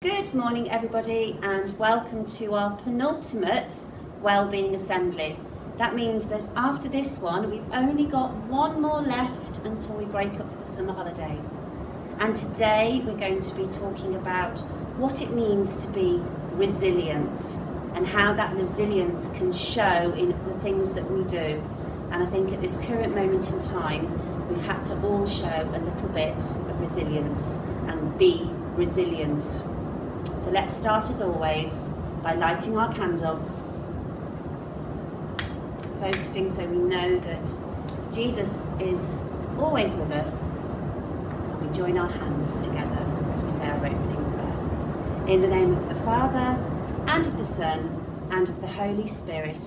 Good morning everybody and welcome to our penultimate Wellbeing Assembly. That means that after this one we've only got one more left until we break up for the summer holidays. And today we're going to be talking about what it means to be resilient and how that resilience can show in the things that we do. And I think at this current moment in time we've had to all show a little bit of resilience and be resilient. So let's start as always by lighting our candle, focusing so we know that Jesus is always with us, and we join our hands together as we say our opening prayer. In the name of the Father, and of the Son, and of the Holy Spirit.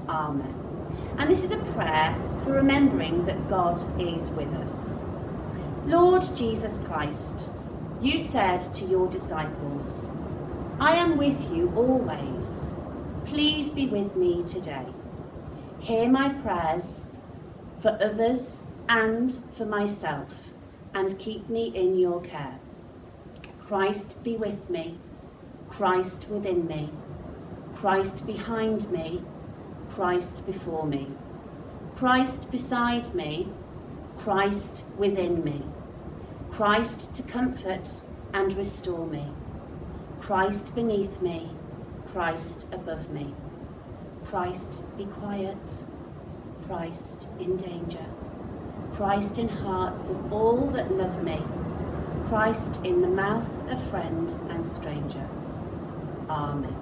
Amen. And this is a prayer for remembering that God is with us. Lord Jesus Christ, you said to your disciples, I am with you always. Please be with me today. Hear my prayers for others and for myself, and keep me in your care. Christ be with me, Christ within me, Christ behind me, Christ before me, Christ beside me, Christ within me, Christ to comfort and restore me, Christ beneath me, Christ above me, Christ be quiet, Christ in danger, Christ in hearts of all that love me, Christ in the mouth of friend and stranger. Amen.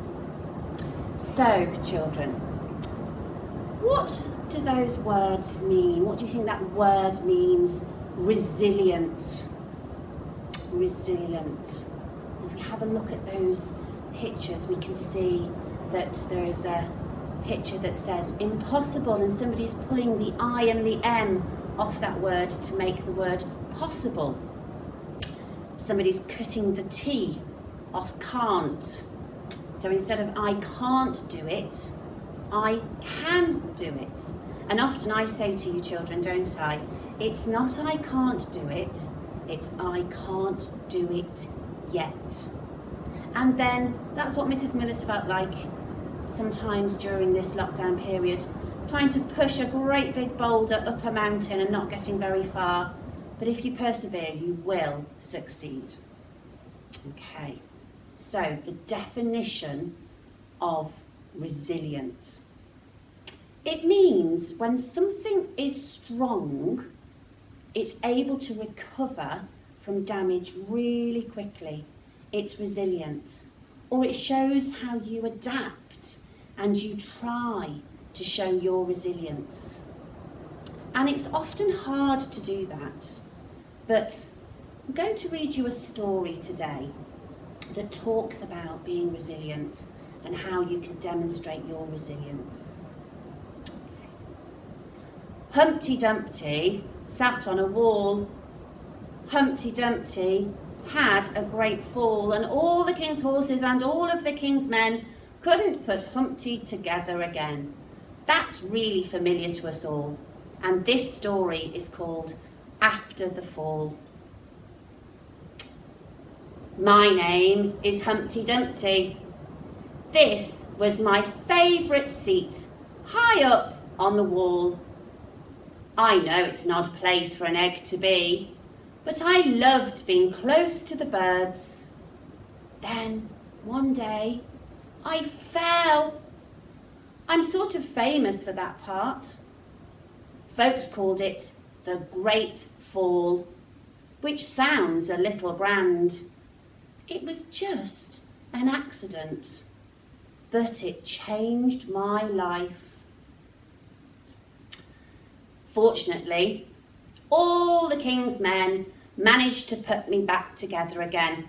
So, children, what do those words mean? What do you think that word means? Resilient. Resilient. If we have a look at those pictures, we can see that there is a picture that says impossible, and somebody's pulling the I and the M off that word to make the word possible. Somebody's cutting the T off can't. So instead of I can't do it, I can do it. And often I say to you children, don't I? It's not I can't do it, it's I can't do it yet. And then that's what Mrs. Miller's felt like sometimes during this lockdown period, trying to push a great big boulder up a mountain and not getting very far. But if you persevere, you will succeed. Okay, so the definition of resilient. It means when something is strong, it's able to recover from damage really quickly. It's resilient. Or it shows how you adapt and you try to show your resilience. And it's often hard to do that. But I'm going to read you a story today that talks about being resilient and how you can demonstrate your resilience. Humpty Dumpty sat on a wall. Humpty Dumpty had a great fall, and all the king's horses and all of the king's men couldn't put Humpty together again. That's really familiar to us all, and this story is called After the Fall. My name is Humpty Dumpty. This was my favourite seat, high up on the wall. I know it's an odd place for an egg to be, but I loved being close to the birds. Then, one day, I fell. I'm sort of famous for that part. Folks called it the Great Fall, which sounds a little grand. It was just an accident, but it changed my life. Fortunately, all the king's men managed to put me back together again.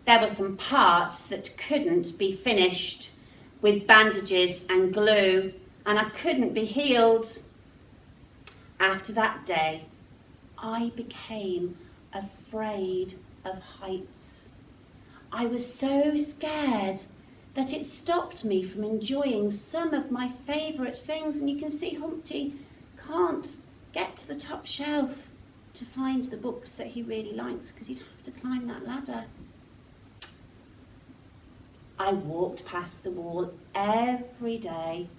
There were some parts that couldn't be finished with bandages and glue, and I couldn't be healed. After that day, I became afraid of heights. I was so scared that it stopped me from enjoying some of my favourite things. And you can see Humpty can't get to the top shelf to find the books that he really likes because he'd have to climb that ladder. I walked past the wall every day,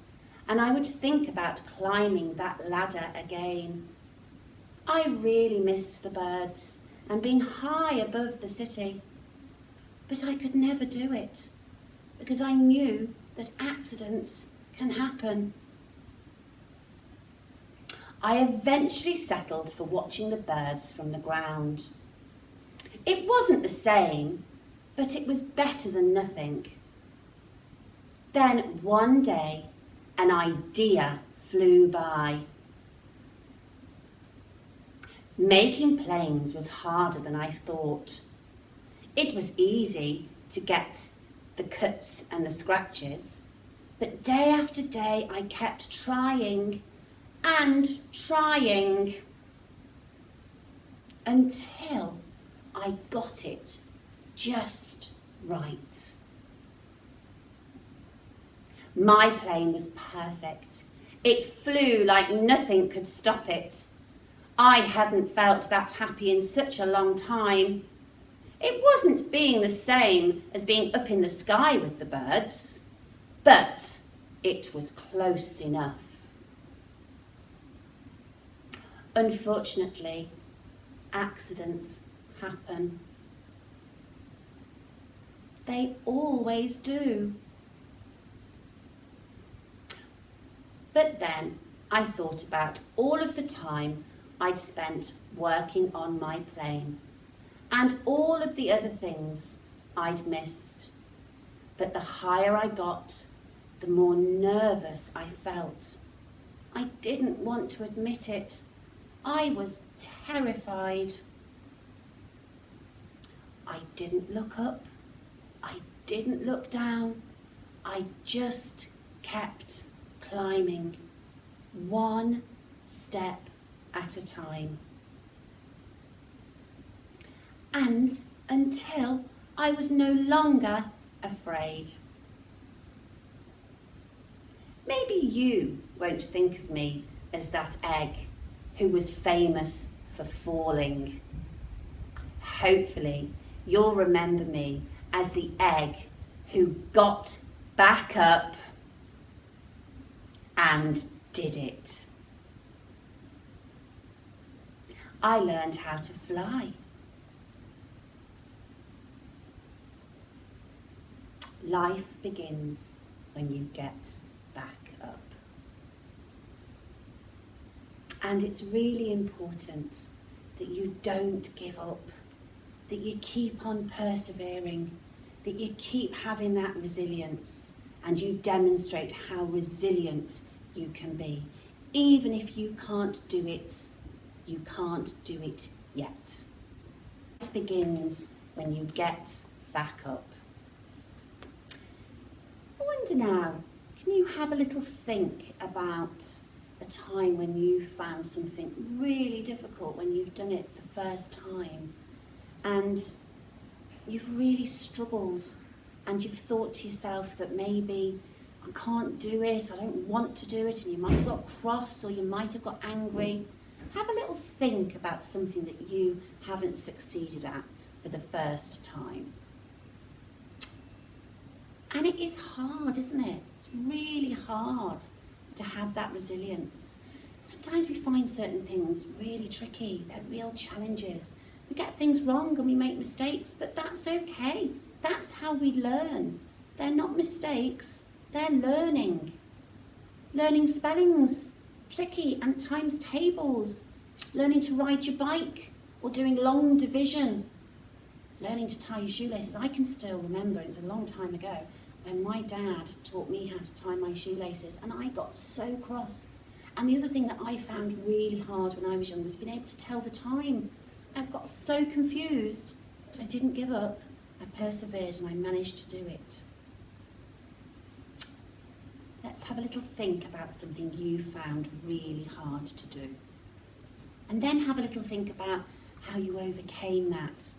and I would think about climbing that ladder again. I really missed the birds and being high above the city. But I could never do it, because I knew that accidents can happen. I eventually settled for watching the birds from the ground. It wasn't the same, but it was better than nothing. Then one day, an idea flew by. Making planes was harder than I thought. It was easy to get the cuts and the scratches, but day after day I kept trying and trying until I got it just right. My plane was perfect. It flew like nothing could stop it. I hadn't felt that happy in such a long time. It wasn't being the same as being up in the sky with the birds, but it was close enough. Unfortunately, accidents happen. They always do. But then I thought about all of the time I'd spent working on my plane and all of the other things I'd missed. But the higher I got, the more nervous I felt. I didn't want to admit it. I was terrified. I didn't look up. I didn't look down. I just kept climbing, one step at a time. And until I was no longer afraid. Maybe you won't think of me as that egg who was famous for falling. Hopefully, you'll remember me as the egg who got back up and did it. I learned how to fly. Life begins when you get back up. And it's really important that you don't give up, that you keep on persevering, that you keep having that resilience, and you demonstrate how resilient you can be. Even if you can't do it, you can't do it yet. Life begins when you get back up. I wonder now, can you have a little think about a time when you found something really difficult, when you've done it the first time and you've really struggled and you've thought to yourself that maybe I can't do it, I don't want to do it, and you might have got cross or you might have got angry. Have a little think about something that you haven't succeeded at for the first time. And it is hard, isn't it? It's really hard to have that resilience. Sometimes we find certain things really tricky. They're real challenges. We get things wrong and we make mistakes, but that's okay. That's how we learn. They're not mistakes, they're learning. Learning spellings, tricky, and times tables. Learning to ride your bike or doing long division. Learning to tie your shoelaces. I can still remember, it was a long time ago, when my dad taught me how to tie my shoelaces and I got so cross. And the other thing that I found really hard when I was young was being able to tell the time. I got so confused, but I didn't give up. I persevered and I managed to do it. Let's have a little think about something you found really hard to do. And then have a little think about how you overcame that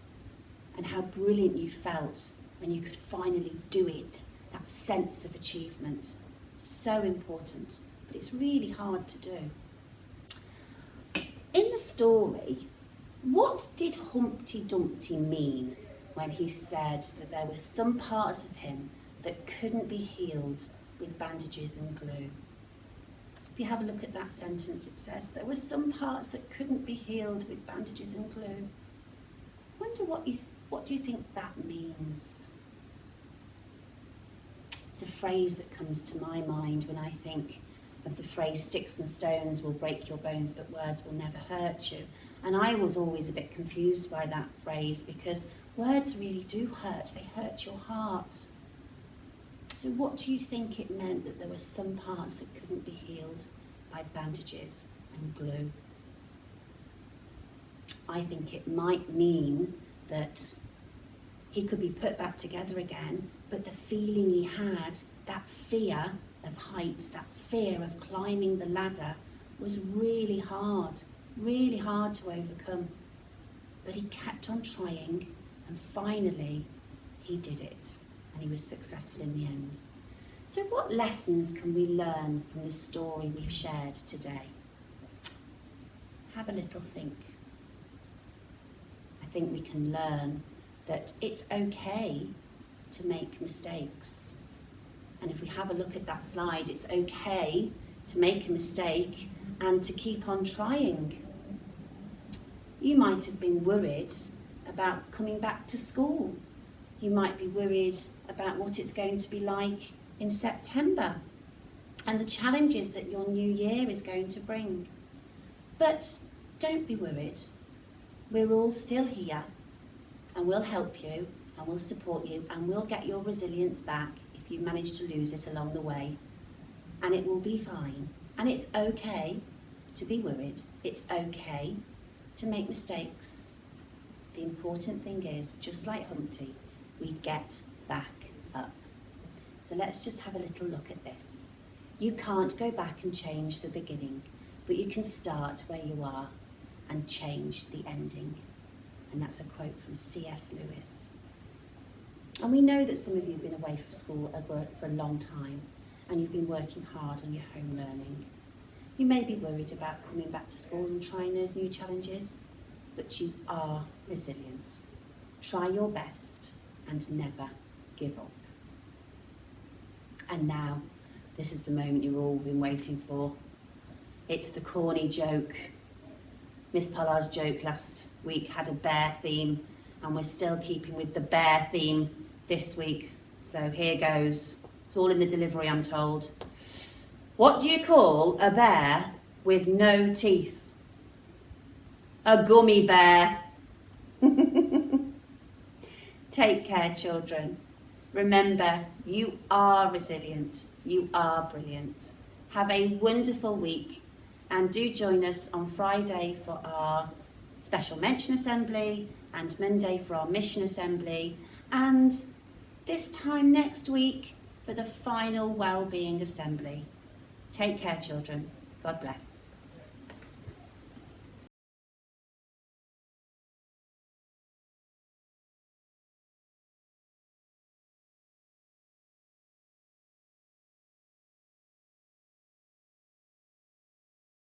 and how brilliant you felt when you could finally do it. That sense of achievement. So important, but it's really hard to do. In the story, what did Humpty Dumpty mean when he said that there were some parts of him that couldn't be healed with bandages and glue. If you have a look at that sentence, it says there were some parts that couldn't be healed with bandages and glue. I wonder what do you think that means? It's a phrase that comes to my mind when I think of the phrase, sticks and stones will break your bones, but words will never hurt you. And I was always a bit confused by that phrase because words really do hurt. They hurt your heart. So what do you think it meant that there were some parts that couldn't be healed by bandages and glue? I think it might mean that he could be put back together again, but the feeling he had, that fear of heights, that fear of climbing the ladder, was really hard to overcome. But he kept on trying, and finally he did it, and he was successful in the end. So what lessons can we learn from the story we've shared today? Have a little think. I think we can learn that it's okay to make mistakes. And if we have a look at that slide, it's okay to make a mistake and to keep on trying. You might have been worried about coming back to school. You might be worried about what it's going to be like in September and the challenges that your new year is going to bring. But don't be worried. We're all still here, and we'll help you and we'll support you and we'll get your resilience back if you manage to lose it along the way. And it will be fine. And it's okay to be worried. It's okay to make mistakes. The important thing is, just like Humpty, we get back up. So let's just have a little look at this. You can't go back and change the beginning, but you can start where you are and change the ending. And that's a quote from C.S. Lewis. And we know that some of you have been away from school or work for a long time, and you've been working hard on your home learning. You may be worried about coming back to school and trying those new challenges, but you are resilient. Try your best and never give up. And now, this is the moment you've all been waiting for. It's the corny joke. Miss Pollard's joke last week had a bear theme, and we're still keeping with the bear theme this week. So here goes. It's all in the delivery, I'm told. What do you call a bear with no teeth? A gummy bear. Take care, children. Remember, you are resilient. You are brilliant. Have a wonderful week, and do join us on Friday for our Special Mention Assembly and Monday for our Mission Assembly, and this time next week for the final Wellbeing Assembly. Take care, children. God bless.